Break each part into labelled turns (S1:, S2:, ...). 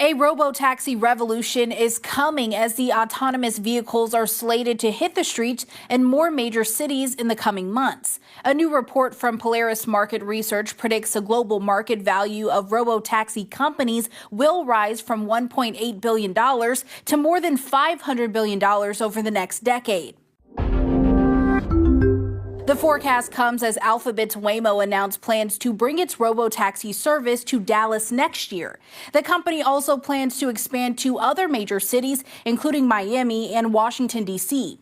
S1: A robo-taxi revolution is coming as the autonomous vehicles are slated to hit the streets in more major cities in the coming months. A new report from Polaris Market Research predicts the global market value of robo-taxi companies will rise from $1.8 billion to more than $500 billion over the next decade. The forecast comes as Alphabet's Waymo announced plans to bring its robo-taxi service to Dallas next year. The company also plans to expand to other major cities, including Miami and Washington, D.C.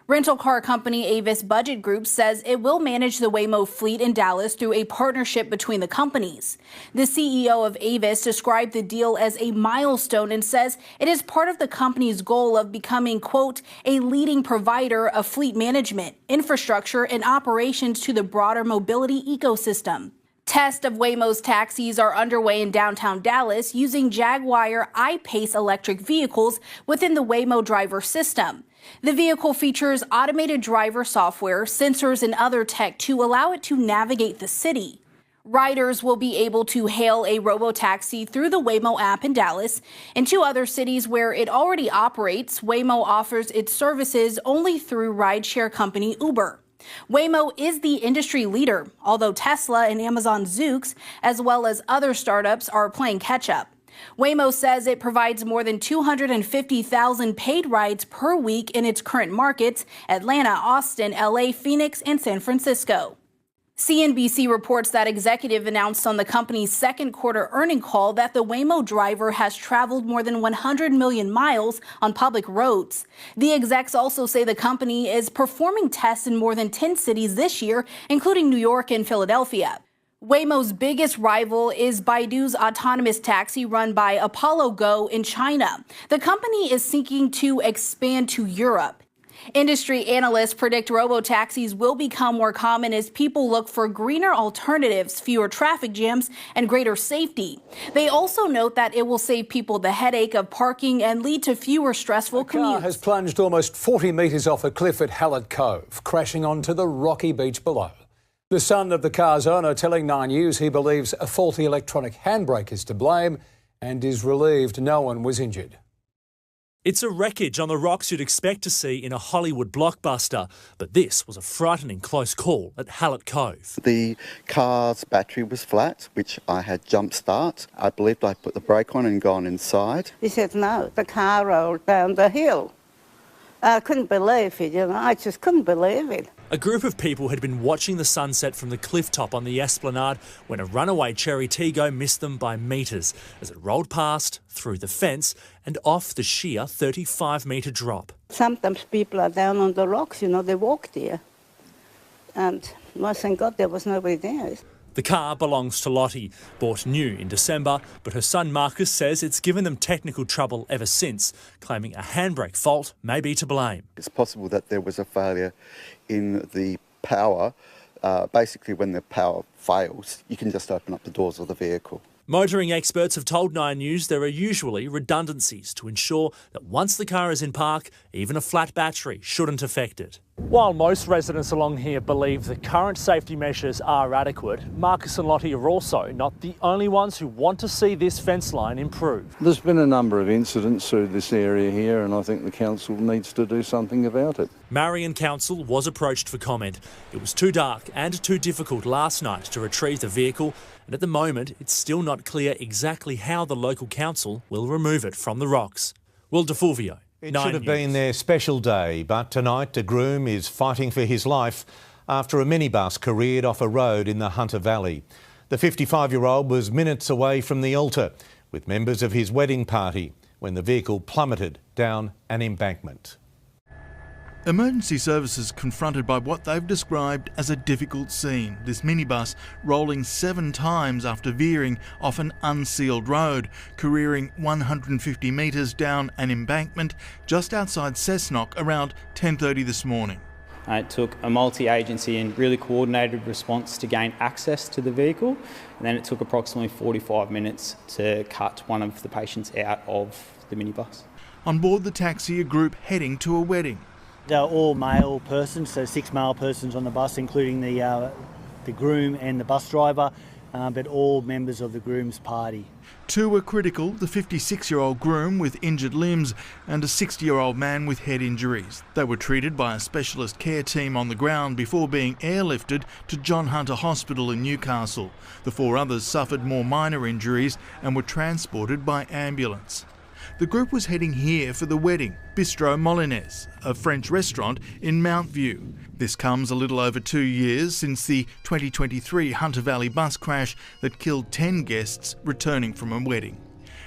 S1: Rental car company Avis Budget Group says it will manage the Waymo fleet in Dallas through a partnership between the companies. The CEO of Avis described the deal as a milestone and says it is part of the company's goal of becoming, quote, a leading provider of fleet management, infrastructure, and operations to the broader mobility ecosystem. Tests of Waymo's taxis are underway in downtown Dallas using Jaguar I-Pace electric vehicles within the Waymo driver system. The vehicle features automated driver software, sensors, and other tech to allow it to navigate the city. Riders will be able to hail a robo-taxi through the Waymo app in Dallas. In two other cities where it already operates, Waymo offers its services only through rideshare company Uber. Waymo is the industry leader, although Tesla and Amazon Zoox, as well as other startups, are playing catch-up. Waymo says it provides more than 250,000 paid rides per week in its current markets: Atlanta, Austin, LA, Phoenix, and San Francisco. CNBC reports that executive announced on the company's second quarter earnings call that the Waymo driver has traveled more than 100 million miles on public roads. The execs also say the company is performing tests in more than 10 cities this year, including New York and Philadelphia. Waymo's biggest rival is Baidu's autonomous taxi run by Apollo Go in China. The company is seeking to expand to Europe. Industry analysts predict robo-taxis will become more common as people look for greener alternatives, fewer traffic jams, and greater safety. They also note that it will save people the headache of parking and lead to fewer stressful commutes.
S2: The car has plunged almost 40 metres off a cliff at Hallett Cove, crashing onto the rocky beach below. The son of the car's owner telling Nine News he believes a faulty electronic handbrake is to blame and is relieved no one was injured.
S3: It's a wreckage on the rocks you'd expect to see in a Hollywood blockbuster, but this was a frightening close call at Hallett Cove.
S4: The car's battery was flat, which I had jump start. I believed I put the brake on and gone inside.
S5: He said no, the car rolled down the hill. I couldn't believe it, I just couldn't believe it.
S3: A group of people had been watching the sunset from the cliff top on the Esplanade when a runaway Cherry Tiggo missed them by metres as it rolled past, through the fence and off the sheer 35-metre drop.
S5: Sometimes people are down on the rocks, they walk there. And well, thank God there was nobody there.
S3: The car belongs to Lottie, bought new in December, but her son Marcus says it's given them technical trouble ever since, claiming a handbrake fault may be to blame.
S4: It's possible that there was a failure in the power. Basically, when the power fails, you can just open up the doors of the vehicle.
S3: Motoring experts have told Nine News there are usually redundancies to ensure that once the car is in park, even a flat battery shouldn't affect it. While most residents along here believe the current safety measures are adequate, Marcus and Lottie are also not the only ones who want to see this fence line improve.
S6: There's been a number of incidents through this area here, and I think the council needs to do something about it.
S3: Marion Council was approached for comment. It was too dark and too difficult last night to retrieve the vehicle, and at the moment it's still not clear exactly how the local council will remove it from the rocks. Will DeFulvio.
S7: It should have been their special day, but tonight a groom is fighting for his life after a minibus careered off a road in the Hunter Valley. The 55-year-old was minutes away from the altar with members of his wedding party when the vehicle plummeted down an embankment.
S8: Emergency services confronted by what they've described as a difficult scene. This minibus rolling 7 times after veering off an unsealed road, careering 150 metres down an embankment just outside Cessnock around 10:30 this morning.
S9: It took a multi-agency and really coordinated response to gain access to the vehicle, and then it took approximately 45 minutes to cut one of the patients out of the minibus.
S8: On board the taxi, a group heading to a wedding.
S10: They're all male persons, so 6 male persons on the bus, including the groom and the bus driver. but all members of the groom's party.
S8: Two were critical, the 56-year-old groom with injured limbs and a 60-year-old man with head injuries. They were treated by a specialist care team on the ground before being airlifted to John Hunter Hospital in Newcastle. The four others suffered more minor injuries and were transported by ambulance. The group was heading here for the wedding, Bistro Molinez, a French restaurant in Mount View. This comes a little over 2 years since the 2023 Hunter Valley bus crash that killed 10 guests returning from a wedding.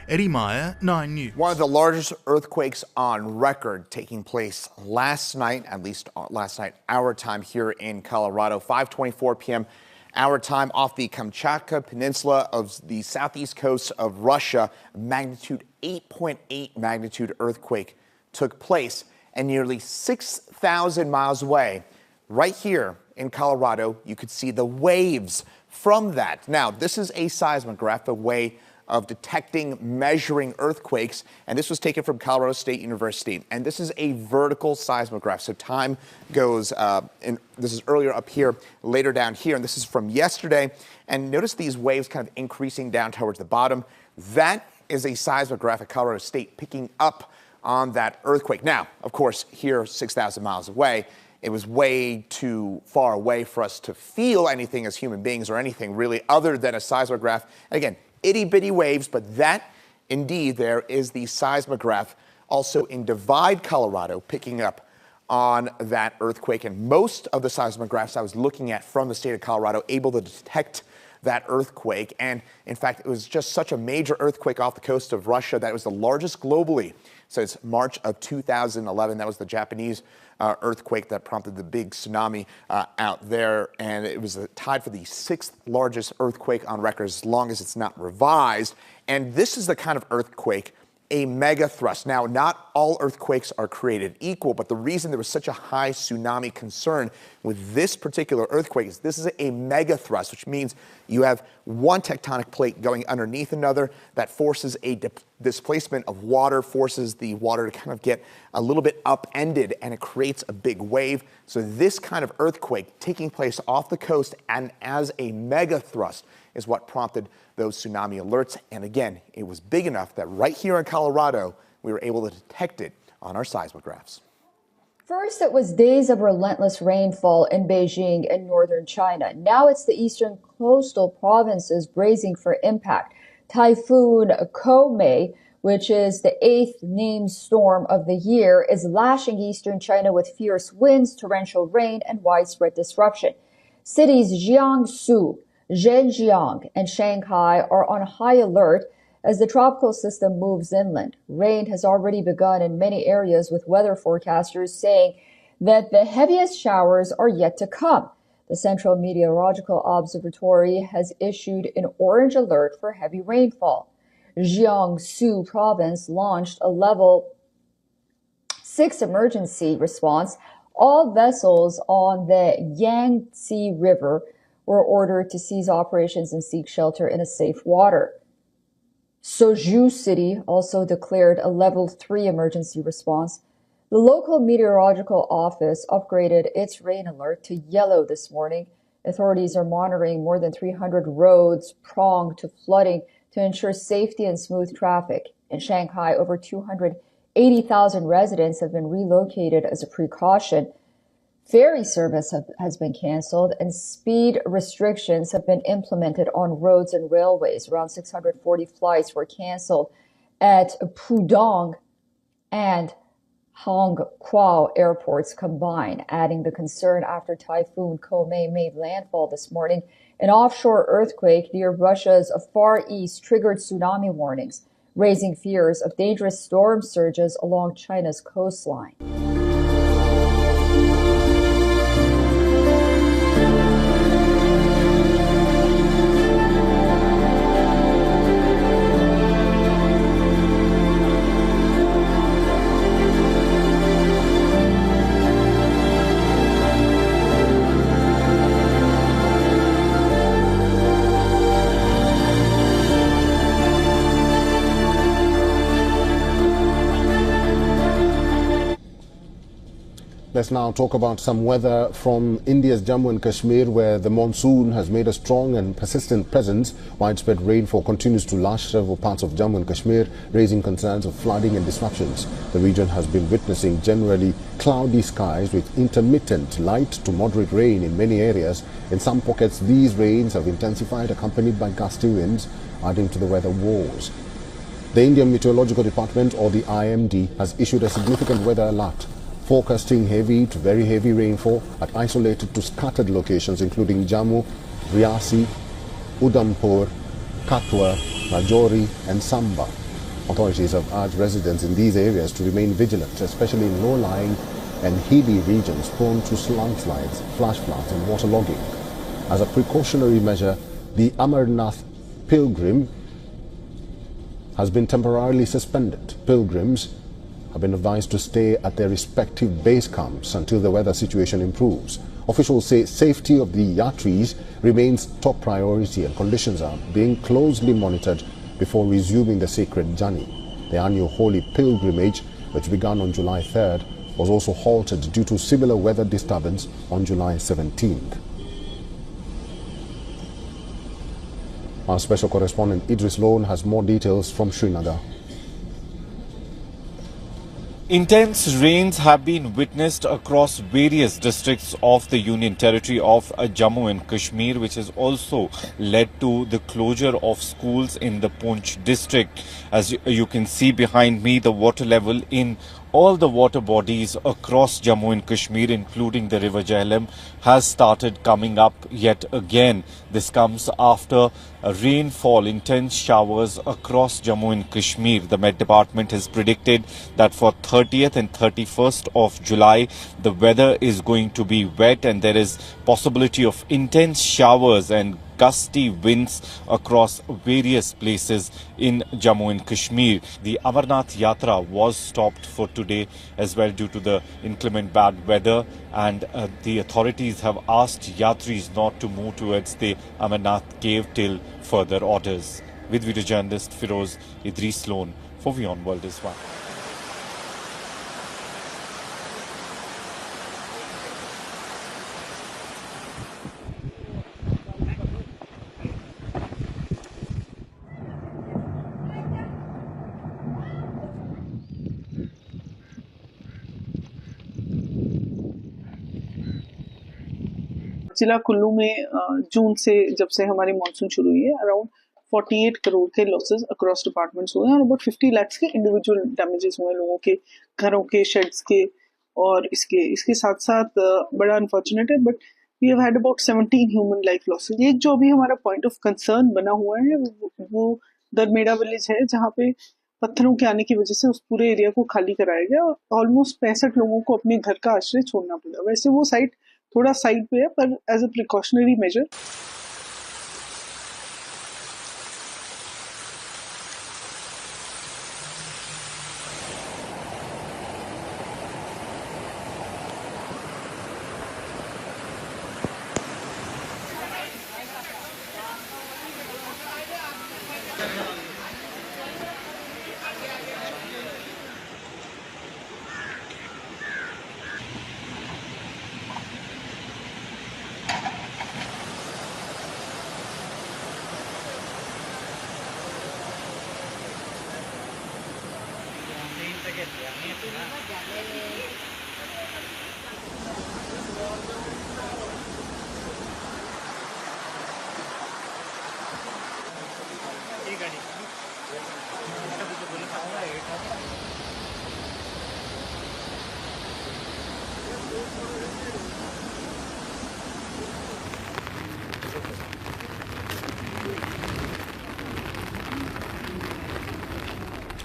S8: Eddie Meyer, 9 News.
S11: One of the largest earthquakes on record taking place last night, at least last night, our time here in Colorado, 5:24 p.m. our time off the Kamchatka Peninsula of the southeast coast of Russia. Magnitude 8.8 magnitude earthquake took place, and nearly 6,000 miles away, right here in Colorado, you could see the waves from that. Now, this is a seismograph, a way of detecting, measuring earthquakes, and this was taken from Colorado State University. And this is a vertical seismograph, so time goes, and this is earlier up here, later down here, and this is from yesterday. And notice these waves kind of increasing down towards the bottom. That is a seismograph at Colorado State picking up on that earthquake. Now, of course, here 6,000 miles away, it was way too far away for us to feel anything as human beings or anything really other than a seismograph. And again, itty-bitty waves, but that, indeed, there is the seismograph also in Divide, Colorado, picking up on that earthquake. And most of the seismographs I was looking at from the state of Colorado able to detect that earthquake. And in fact, it was just such a major earthquake off the coast of Russia that it was the largest globally since March of 2011. That was the Japanese earthquake that prompted the big tsunami out there. And it was tied for the 6th largest earthquake on record as long as it's not revised. And this is the kind of earthquake, a mega thrust. Now, not all earthquakes are created equal, but the reason there was such a high tsunami concern with this particular earthquake is this is a mega thrust, which means you have one tectonic plate going underneath another that forces a displacement of water, forces the water to kind of get a little bit upended, and it creates a big wave. So this kind of earthquake taking place off the coast and as a mega thrust is what prompted those tsunami alerts. And again, it was big enough that right here in Colorado, we were able to detect it on our seismographs.
S12: First, it was days of relentless rainfall in Beijing and northern China. Now it's the eastern coastal provinces bracing for impact. Typhoon Koumei, which is the 8th named storm of the year, is lashing eastern China with fierce winds, torrential rain, and widespread disruption. Cities Jiangsu, Zhenjiang, and Shanghai are on high alert as the tropical system moves inland. Rain has already begun in many areas, with weather forecasters saying that the heaviest showers are yet to come. The Central Meteorological Observatory has issued an orange alert for heavy rainfall. Jiangsu province launched a level 6 emergency response. All vessels on the Yangtze River were ordered to cease operations and seek shelter in a safe water. Suzhou City also declared a level 3 emergency response. The local meteorological office upgraded its rain alert to yellow this morning. Authorities are monitoring more than 300 roads prone to flooding to ensure safety and smooth traffic. In Shanghai, over 280,000 residents have been relocated as a precaution. Ferry service has been canceled, and speed restrictions have been implemented on roads and railways. Around 640 flights were canceled at Pudong and Hongqiao airports combined, adding the concern after Typhoon Koumei made landfall this morning. An offshore earthquake near Russia's Far East triggered tsunami warnings, raising fears of dangerous storm surges along China's coastline.
S13: Let's now talk about some weather from India's Jammu and Kashmir, where the monsoon has made a strong and persistent presence. Widespread rainfall continues to lash several parts of Jammu and Kashmir, raising concerns of flooding and disruptions. The region has been witnessing generally cloudy skies with intermittent light to moderate rain in many areas. In some pockets, these rains have intensified, accompanied by gusty winds, adding to the weather woes. The Indian Meteorological Department, or the IMD, has issued a significant weather alert, forecasting heavy to very heavy rainfall at isolated to scattered locations including Jammu, Riasi, Udhampur, Katwa, Rajouri and Samba. Authorities have urged residents in these areas to remain vigilant, especially in low-lying and hilly regions prone to landslides, flash floods and waterlogging. As a precautionary measure, the Amarnath pilgrim has been temporarily suspended. Pilgrims have been advised to stay at their respective base camps until the weather situation improves. Officials say safety of the yatris remains top priority and conditions are being closely monitored before resuming the sacred journey. The annual holy pilgrimage, which began on July 3rd, was also halted due to similar weather disturbance on July 17th. Our special correspondent Idris Lone has more details from Srinagar.
S14: Intense rains have been witnessed across various districts of the Union Territory of Jammu and Kashmir, which has also led to the closure of schools in the Poonch district. As you can see behind me, the water level in all the water bodies across Jammu and Kashmir, including the River Jhelum, has started coming up yet again. This comes after a rainfall, intense showers across Jammu and Kashmir. The Met Department has predicted that for 30th and 31st of July, the weather is going to be wet and there is possibility of intense showers and gusty winds across various places in Jammu and Kashmir. The Amarnath Yatra was stopped for today as well due to the inclement bad weather, and the authorities have asked yatris not to move towards the Amarnath cave till further orders. With video journalist Firoz Idris Lone for WION World is One.
S15: जिला कुल्लू में जून से जब से हमारी monsoon शुरू हुई है around 48 crore के लॉसेस अक्रॉस डिपार्टमेंट्स हुए हैं और अबाउट 50 लाख के इंडिविजुअल डैमेजेस हुए हैं लोगों के घरों के शेड्स के और इसके साथ साथ बड़ा अनफॉर्चुनेट है but we have had about 17 human life losses. एक जो अभी हमारा पॉइंट ऑफ कंसर्न बना हुआ है वो दरमेड़ा विलेज है जहाँ पे पत्थरों के आने की वजह से उस पूरे एरिया को खाली कराया गया और ऑलमोस्ट 65 लोगों को अपने घर का आश्रय छोड़ना पड़ा। वैसे वो साइट थोड़ा साइड पे है पर as a precautionary measure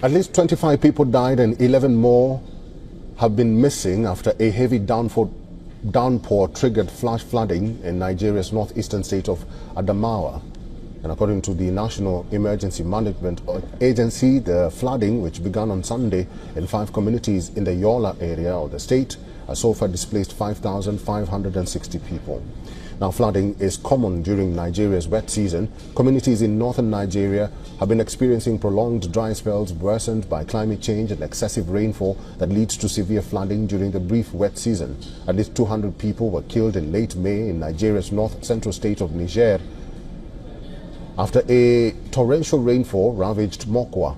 S13: At least 25 people died and 11 more have been missing after a heavy downpour triggered flash flooding in Nigeria's northeastern state of Adamawa. And according to the National Emergency Management Agency, the flooding, which began on Sunday in 5 communities in the Yola area of the state, has so far displaced 5,560 people. Now, flooding is common during Nigeria's wet season. Communities in northern Nigeria have been experiencing prolonged dry spells worsened by climate change and excessive rainfall that leads to severe flooding during the brief wet season. At least 200 people were killed in late May in Nigeria's north-central state of Niger after a torrential rainfall ravaged Mokwa.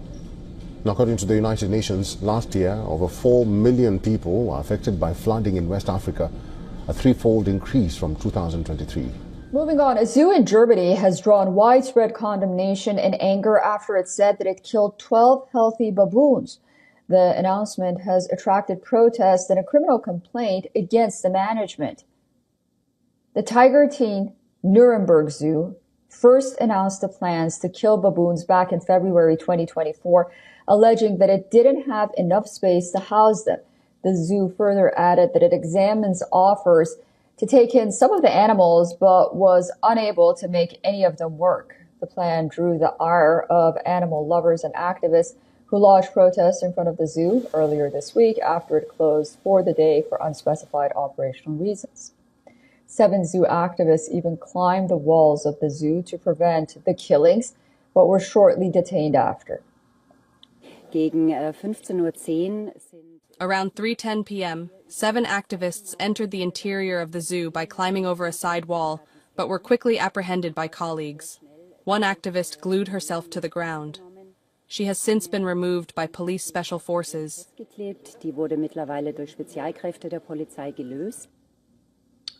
S13: Now, according to the United Nations, last year, over 4 million people were affected by flooding in West Africa, a threefold increase from 2023.
S12: Moving on, a zoo in Germany has drawn widespread condemnation and anger after it said that it killed 12 healthy baboons. The announcement has attracted protests and a criminal complaint against the management. The Tiger Team Nuremberg Zoo first announced the plans to kill baboons back in February 2024, alleging that it didn't have enough space to house them. The zoo further added that it examines offers to take in some of the animals, but was unable to make any of them work. The plan drew the ire of animal lovers and activists who lodged protests in front of the zoo earlier this week after it closed for the day for unspecified operational reasons. 7 zoo activists even climbed the walls of the zoo to prevent the killings, but were shortly detained after.
S16: Around 3:10 p.m., 7 activists entered the interior of the zoo by climbing over a side wall, but were quickly apprehended by colleagues. One activist glued herself to the ground. She has since been removed by police special forces.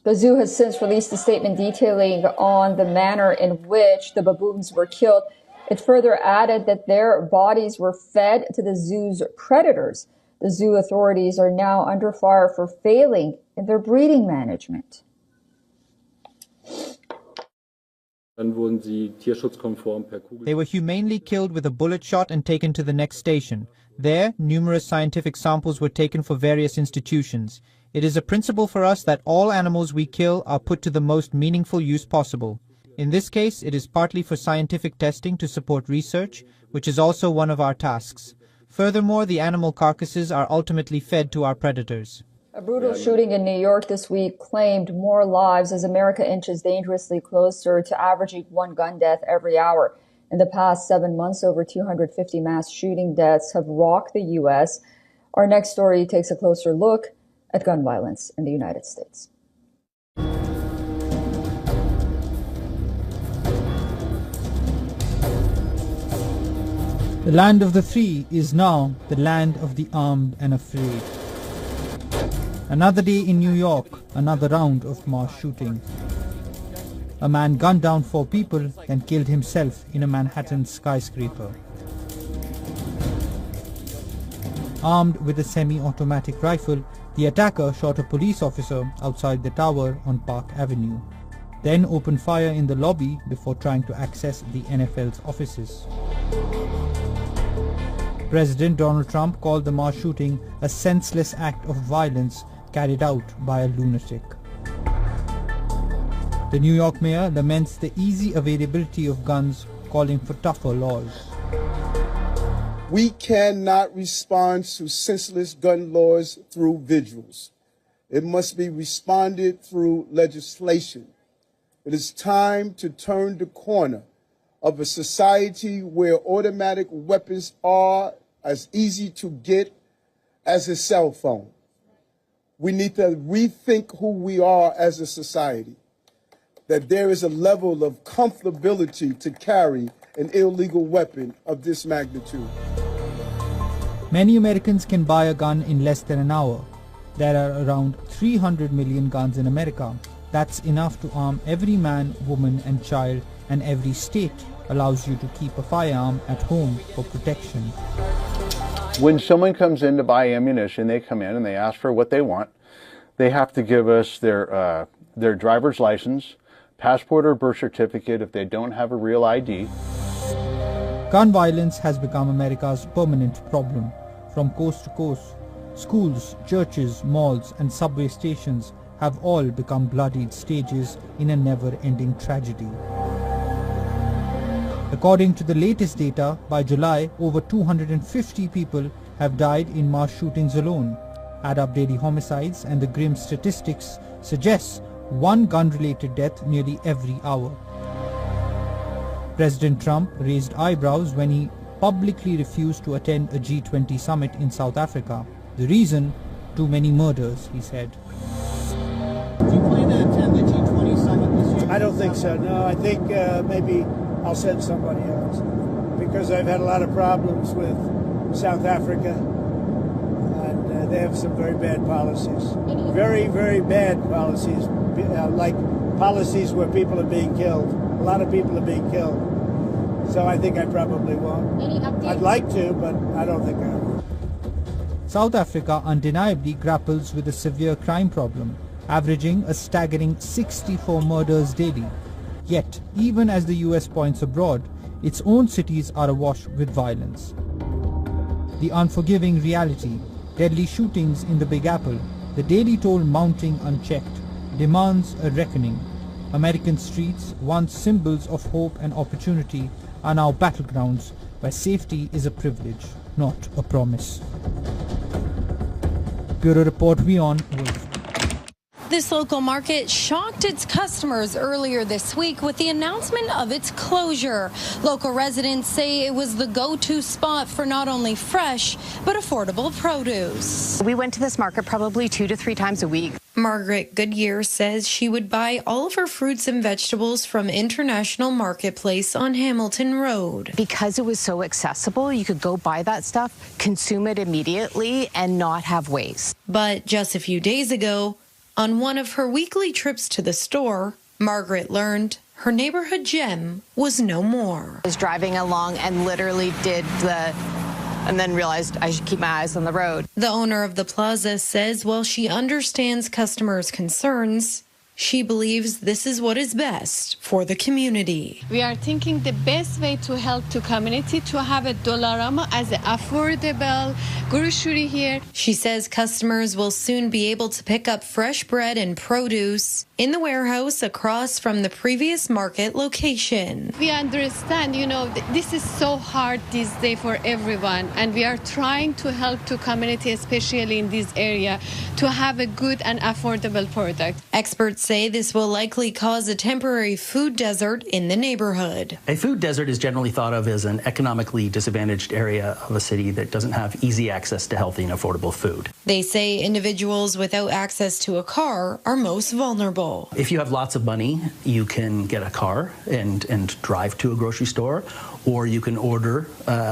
S12: The zoo has since released a statement detailing on the manner in which the baboons were killed. It further added that their bodies were fed to the zoo's predators. The zoo authorities are now under fire for failing in their breeding management.
S17: They were humanely killed with a bullet shot and taken to the next station. There, numerous scientific samples were taken for various institutions. It is a principle for us that all animals we kill are put to the most meaningful use possible. In this case, it is partly for scientific testing to support research, which is also one of our tasks. Furthermore, the animal carcasses are ultimately fed to our predators.
S12: A brutal shooting in New York this week claimed more lives as America inches dangerously closer to averaging 1 gun death every hour. In the past 7 months, over 250 mass shooting deaths have rocked the U.S. Our next story takes a closer look at gun violence in the United States.
S17: The land of the free is now the land of the armed and afraid. Another day in New York, another round of mass shooting. A man gunned down 4 people and killed himself in a Manhattan skyscraper. Armed with a semi-automatic rifle, the attacker shot a police officer outside the tower on Park Avenue, then opened fire in the lobby before trying to access the NFL's offices. President Donald Trump called the mass shooting a senseless act of violence carried out by a lunatic. The New York mayor laments the easy availability of guns, calling for tougher laws.
S18: We cannot respond to senseless gun laws through vigils. It must be responded through legislation. It is time to turn the corner of a society where automatic weapons are as easy to get as a cell phone. We need to rethink who we are as a society, that there is a level of comfortability to carry an illegal weapon of this magnitude.
S17: Many Americans can buy a gun in less than an hour. There are around 300 million guns in America. That's enough to arm every man, woman and child, and every state allows you to keep a firearm at home for protection.
S6: When someone comes in to buy ammunition, they come in and they ask for what they want. They have to give us their driver's license, passport or birth certificate if they don't have a real ID.
S17: Gun violence has become America's permanent problem. From coast to coast, schools, churches, malls and subway stations have all become bloodied stages in a never-ending tragedy. According to the latest data, by July, over 250 people have died in mass shootings alone. Add up daily homicides and the grim statistics suggests one gun-related death nearly every hour. President Trump raised eyebrows when he publicly refused to attend a G20 summit in South Africa. The reason? Too many murders, he said.
S19: Do you plan to attend the G20 summit this year?
S20: I don't think so, no. I think maybe I'll send somebody else because I've had a lot of problems with South Africa and they have some very bad policies. Very, very bad policies, like policies where people are being killed. A lot of people are being killed. So I think I probably won't. I'd like to, but I don't think I will.
S17: South Africa undeniably grapples with a severe crime problem, averaging a staggering 64 murders daily. Yet, even as the US points abroad, its own cities are awash with violence. The unforgiving reality, deadly shootings in the Big Apple, the daily toll mounting unchecked, demands a reckoning. American streets, once symbols of hope and opportunity, are now battlegrounds where safety is a privilege, not a promise. Bureau Report, WION, Wolf.
S21: This local market shocked its customers earlier this week with the announcement of its closure. Local residents say it was the go-to spot for not only fresh, but affordable produce.
S22: We went to this market probably 2 to 3 times a week.
S21: Margaret Goodyear says she would buy all of her fruits and vegetables from International Marketplace on Hamilton Road.
S22: Because it was so accessible, you could go buy that stuff, consume it immediately, and not have waste.
S21: But just a few days ago, on one of her weekly trips to the store, Margaret learned her neighborhood gem was no more.
S22: I was driving along and literally and then realized I should keep my eyes on the road.
S21: The owner of the plaza says while she understands customers' concerns, she believes this is what is best for the community.
S23: We are thinking the best way to help the community to have a Dollarama as an affordable grocery here.
S21: She says customers will soon be able to pick up fresh bread and produce in the warehouse across from the previous market location.
S23: We understand, this is so hard these days for everyone, and we are trying to help the community, especially in this area, to have a good and affordable product.
S21: Experts say this will likely cause a temporary food desert in the neighborhood.
S24: A food desert is generally thought of as an economically disadvantaged area of a city that doesn't have easy access to healthy and affordable food.
S21: They say individuals without access to a car are most vulnerable.
S24: If you have lots of money, you can get a car and drive to a grocery store, or you can order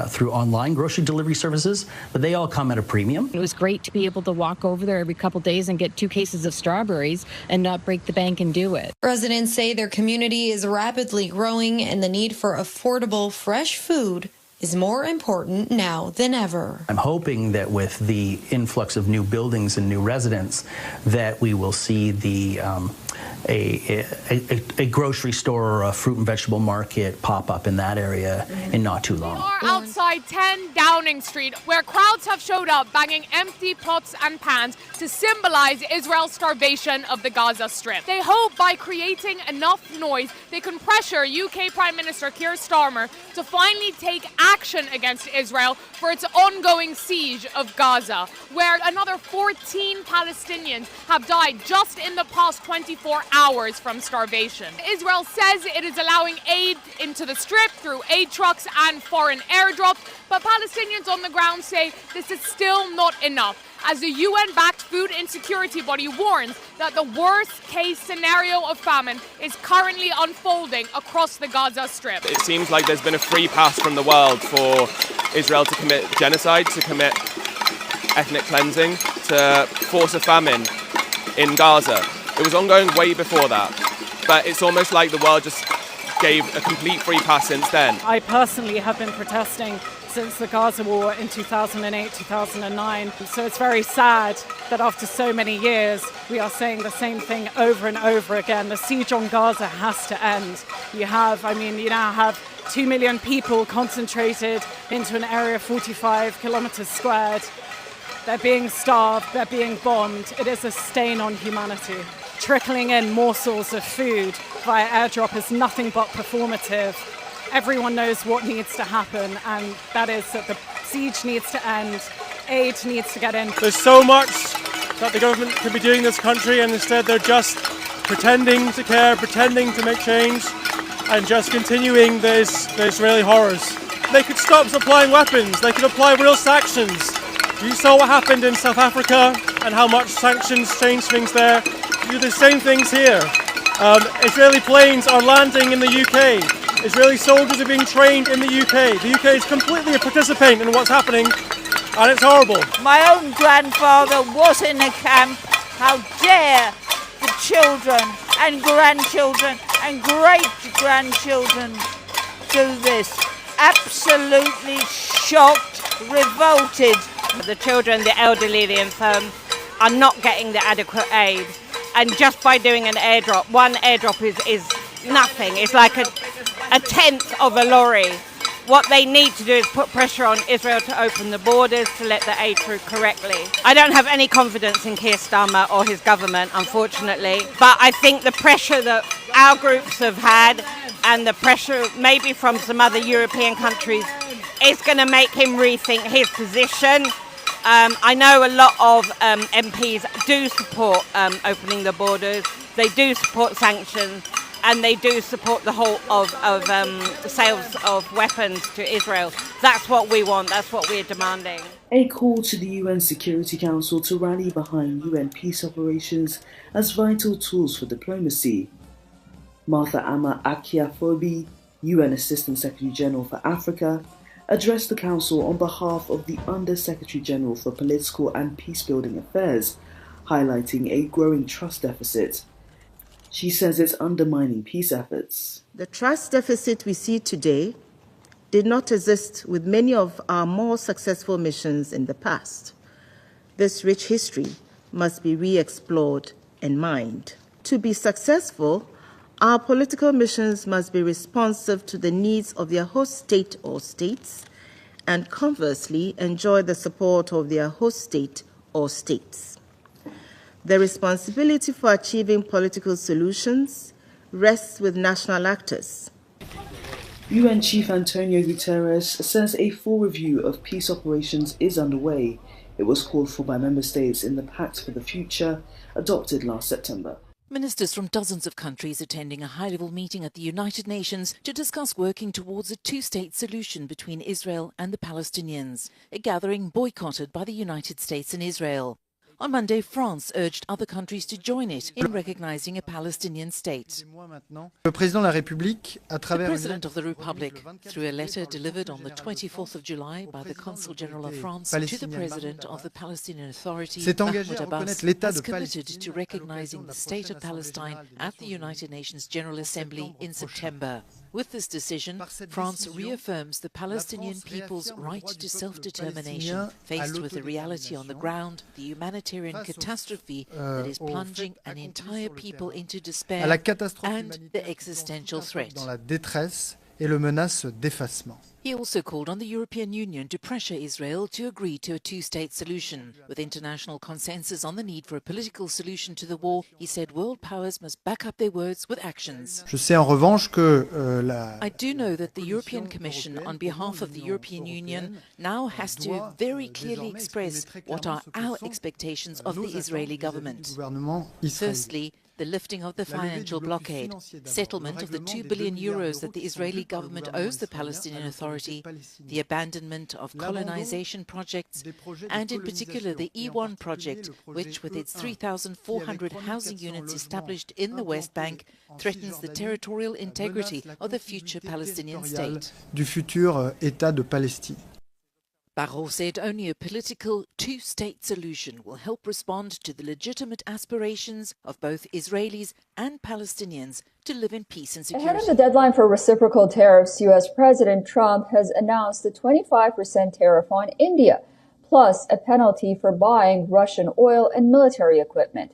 S24: through online grocery delivery services, but they all come at a premium.
S22: It was great to be able to walk over there every couple days and get 2 cases of strawberries and not break the bank and do it.
S21: Residents say their community is rapidly growing and the need for affordable, fresh food is more important now than ever.
S24: I'm hoping that with the influx of new buildings and new residents, that we will see a grocery store or a fruit and vegetable market pop up in that area in not too long.
S25: We are outside 10 Downing Street, where crowds have showed up banging empty pots and pans to symbolize Israel's starvation of the Gaza Strip. They hope by creating enough noise, they can pressure UK Prime Minister Keir Starmer to finally take action against Israel for its ongoing siege of Gaza, where another 14 Palestinians have died just in the past 24 hours from starvation. Israel says it is allowing aid into the Strip through aid trucks and foreign airdrops, but Palestinians on the ground say this is still not enough, as the UN-backed food insecurity body warns that the worst-case scenario of famine is currently unfolding across the Gaza Strip.
S26: It seems like there's been a free pass from the world for Israel to commit genocide, to commit ethnic cleansing, to force a famine in Gaza. It was ongoing way before that, but it's almost like the world just gave a complete free pass since then.
S27: I personally have been protesting since the Gaza war in 2008, 2009. So it's very sad that after so many years, we are saying the same thing over and over again. The siege on Gaza has to end. You now have 2 million people concentrated into an area of 45 kilometers squared. They're being starved, they're being bombed. It is a stain on humanity. Trickling in morsels of food via airdrop is nothing but performative. Everyone knows what needs to happen, and that is that the siege needs to end, aid needs to get in.
S28: There's so much that the government could be doing in this country, and instead they're just
S1: pretending to care, pretending to make change, and just continuing the Israeli horrors. They could stop supplying weapons, they could apply real sanctions. You saw what happened in South Africa and how much sanctions changed things there. You do the same things here. Israeli planes are landing in the UK. Israeli soldiers are being trained in the UK. The UK is completely a participant in what's happening, and it's horrible.
S2: My own grandfather was in a camp. How dare the children and grandchildren and great-grandchildren do this? Absolutely shocked, revolted.
S3: The children, the elderly, the infirm are not getting the adequate aid. And just by doing an airdrop, one airdrop is nothing. It's like a tenth of a lorry. What they need to do is put pressure on Israel to open the borders, to let the aid through correctly. I don't have any confidence in Keir Starmer or his government, unfortunately. But I think the pressure that our groups have had and the pressure maybe from some other European countries is going to make him rethink his position. I know a lot of MPs do support opening the borders. They do support sanctions. And they do support the whole of sales of weapons to Israel. That's what we want. That's what we're demanding.
S4: A call to the UN Security Council to rally behind UN peace operations as vital tools for diplomacy. Martha Amma Akia-Fobi, UN Assistant Secretary General for Africa, addressed the Council on behalf of the Under Secretary General for Political and Peacebuilding Affairs, highlighting a growing trust deficit. She says it's undermining peace efforts.
S5: The trust deficit we see today did not exist with many of our more successful missions in the past. This rich history must be re-explored and mined. To be successful, our political missions must be responsive to the needs of their host state or states, and conversely enjoy the support of their host state or states. The responsibility for achieving political solutions rests with national actors.
S4: UN Chief Antonio Guterres says a full review of peace operations is underway. It was called for by member states in the Pact for the Future, adopted last September.
S7: Ministers from dozens of countries attending a high-level meeting at the United Nations to discuss working towards a two-state solution between Israel and the Palestinians, a gathering boycotted by the United States and Israel. On Monday, France urged other countries to join it in recognizing a Palestinian state.
S9: The President
S7: of the Republic, through a letter delivered on the 24th of July by the Consul General of France to the President of the Palestinian Authority, Mahmoud Abbas, has committed to recognizing the State of Palestine at the United Nations General Assembly in September. With this decision, France reaffirms the Palestinian people's right to self-determination, faced with the reality on the ground, the humanitarian catastrophe that is plunging an entire people into despair, and the existential threat. He also called on the European Union to pressure Israel to agree to a two-state solution. With international consensus on the need for a political solution to the war, he said world powers must back up their words with actions. I do know that the European Commission, on behalf of the European Union, now has to very clearly express what are our expectations of the Israeli government. Firstly, the lifting of the financial blockade, settlement of the €2 billion that the Israeli government owes the Palestinian Authority, the abandonment of colonization projects, and in particular the E1 project, which with its 3,400 housing units established in the West Bank, threatens the territorial integrity of the future Palestinian state. Barrot said only a political two-state solution will help respond to the legitimate aspirations of both Israelis and Palestinians to live in peace and security.
S12: Ahead of the deadline for reciprocal tariffs, U.S. President Trump has announced a 25% tariff on India, plus a penalty for buying Russian oil and military equipment.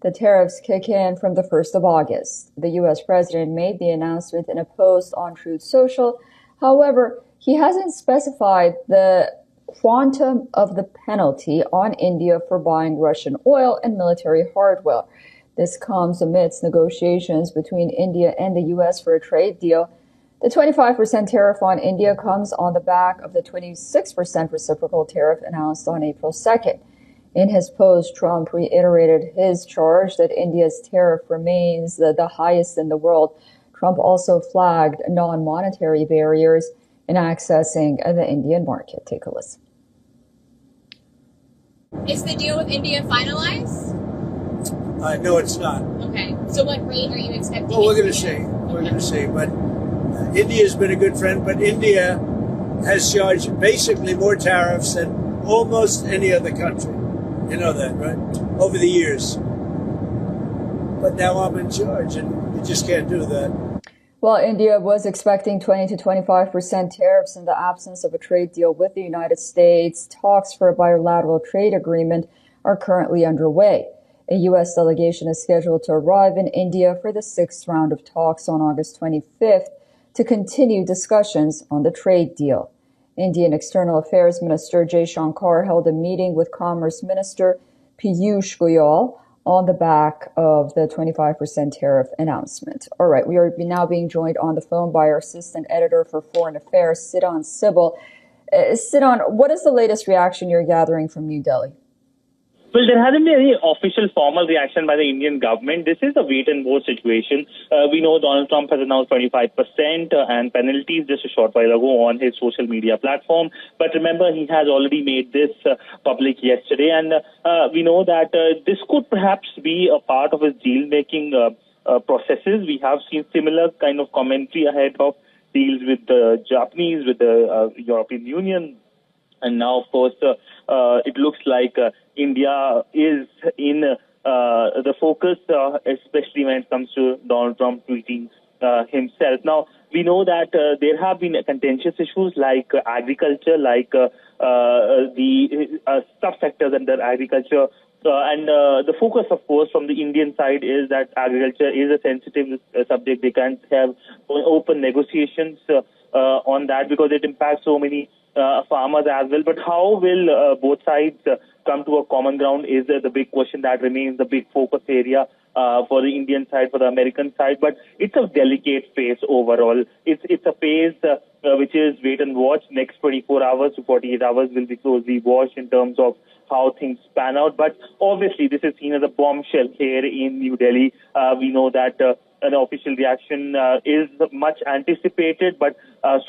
S12: The tariffs kick in from the 1st of August. The U.S. president made the announcement in a post on Truth Social. However, he hasn't specified the quantum of the penalty on India for buying Russian oil and military hardware. This comes amidst negotiations between India and the U.S. for a trade deal. The 25% tariff on India comes on the back of the 26% reciprocal tariff announced on April 2nd. In his post, Trump reiterated his charge that India's tariff remains the highest in the world. Trump also flagged non-monetary barriers in accessing the Indian market. Take a listen.
S8: Is the deal with India finalized?
S20: No, it's not.
S8: Okay. So what rate are you expecting?
S20: Well, we're going to see. We're going to see. But India's been a good friend, but India has charged basically more tariffs than almost any other country. You know that, right? Over the years. But now I'm in charge, and you just can't do that.
S12: Well, India was expecting 20 to 25% tariffs in the absence of a trade deal with the United States. Talks for a bilateral trade agreement are currently underway. A U.S. delegation is scheduled to arrive in India for the 6th round of talks on August 25th to continue discussions on the trade deal. Indian External Affairs Minister Jay Shankar held a meeting with Commerce Minister Piyush Goyal on the back of the 25% tariff announcement. All right, we are now being joined on the phone by our Assistant Editor for Foreign Affairs, Siddhan Sibal. Siddhan, what is the latest reaction you're gathering from New Delhi?
S9: Well, there hasn't been any official formal reaction by the Indian government. This is a wait-and-watch situation. We know Donald Trump has announced 25% and penalties just a short while ago on his social media platform. But remember, he has already made this public yesterday. And we know that this could perhaps be a part of his deal-making processes. We have seen similar kind of commentary ahead of deals with the Japanese, with the European Union. And now, of course, it looks like India is in the focus, especially when it comes to Donald Trump tweeting himself. Now, we know that there have been contentious issues like agriculture, like the subsectors under agriculture. And the focus, of course, from the Indian side is that agriculture is a sensitive subject. They can't have open negotiations on that because it impacts so many farmers as well. But how will both sides come to a common ground is the big question that remains the big focus area for the Indian side, for the American side. But it's a delicate phase overall. It's a phase which is wait and watch. Next 24 hours to 48 hours will be closely watched in terms of how things pan out. But obviously, this is seen as a bombshell here in New Delhi. We know that an official reaction is much anticipated, but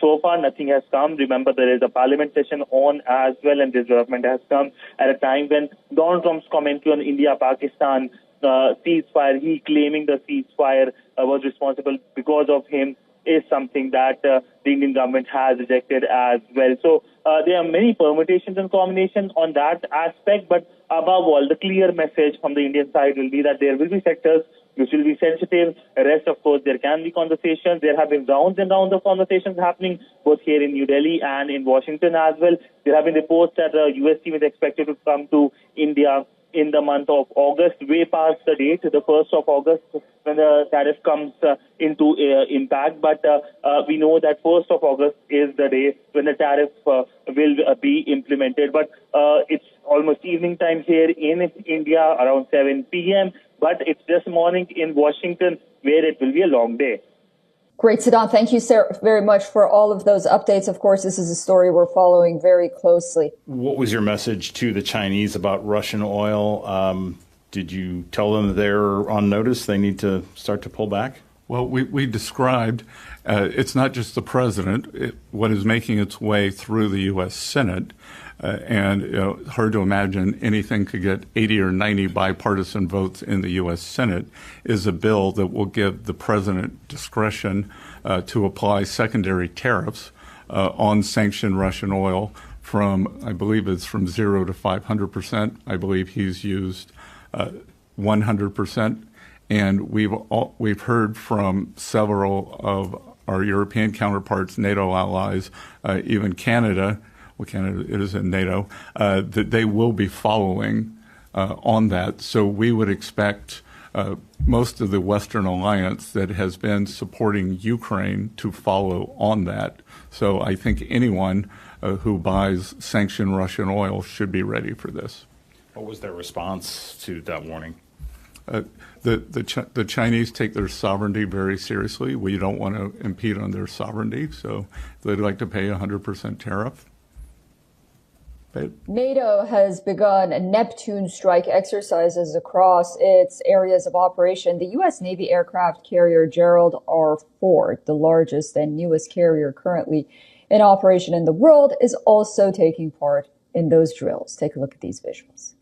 S9: so far nothing has come. Remember, there is a parliament session on as well, and this development has come at a time when Donald Trump's commentary on India-Pakistan ceasefire, he claiming the ceasefire was responsible because of him, is something that the Indian government has rejected as well. So there are many permutations and combinations on that aspect, but above all, the clear message from the Indian side will be that there will be sectors which will be sensitive. The rest, of course, there can be conversations. There have been rounds and rounds of conversations happening both here in New Delhi and in Washington as well. There have been reports that the U.S. team is expected to come to India in the month of August, way past the date, the 1st of August, when the tariff comes into impact. But we know that 1st of August is the day when the tariff will be implemented. But it's almost evening time here in India, around 7 p.m., but it's just morning in Washington, where it will be a long day.
S12: Great, Siddhan. Thank you very much for all of those updates. Of course, this is a story we're following very closely.
S10: What was your message to the Chinese about Russian oil? Did you tell them they're on notice, they need to start to pull back?
S11: Well, we described it's not just the president, what is making its way through the U.S. Senate. And hard to imagine anything could get 80 or 90 bipartisan votes in the U.S. Senate, is a bill that will give the president discretion to apply secondary tariffs on sanctioned Russian oil from, I believe it's from 0 to 500%. I believe he's used 100%. And we've heard from several of our European counterparts, NATO allies, even Canada. Well, Canada is in NATO, that they will be following on that. So we would expect most of the Western alliance that has been supporting Ukraine to follow on that. So I think anyone who buys sanctioned Russian oil should be ready for this.
S10: What was their response to that warning?
S11: The Chinese take their sovereignty very seriously. We don't want to impede on their sovereignty, so they'd like to pay 100% tariff.
S12: NATO has begun Neptune strike exercises across its areas of operation. The U.S. Navy aircraft carrier Gerald R. Ford, the largest and newest carrier currently in operation in the world, is also taking part in those drills. Take a look at these visuals.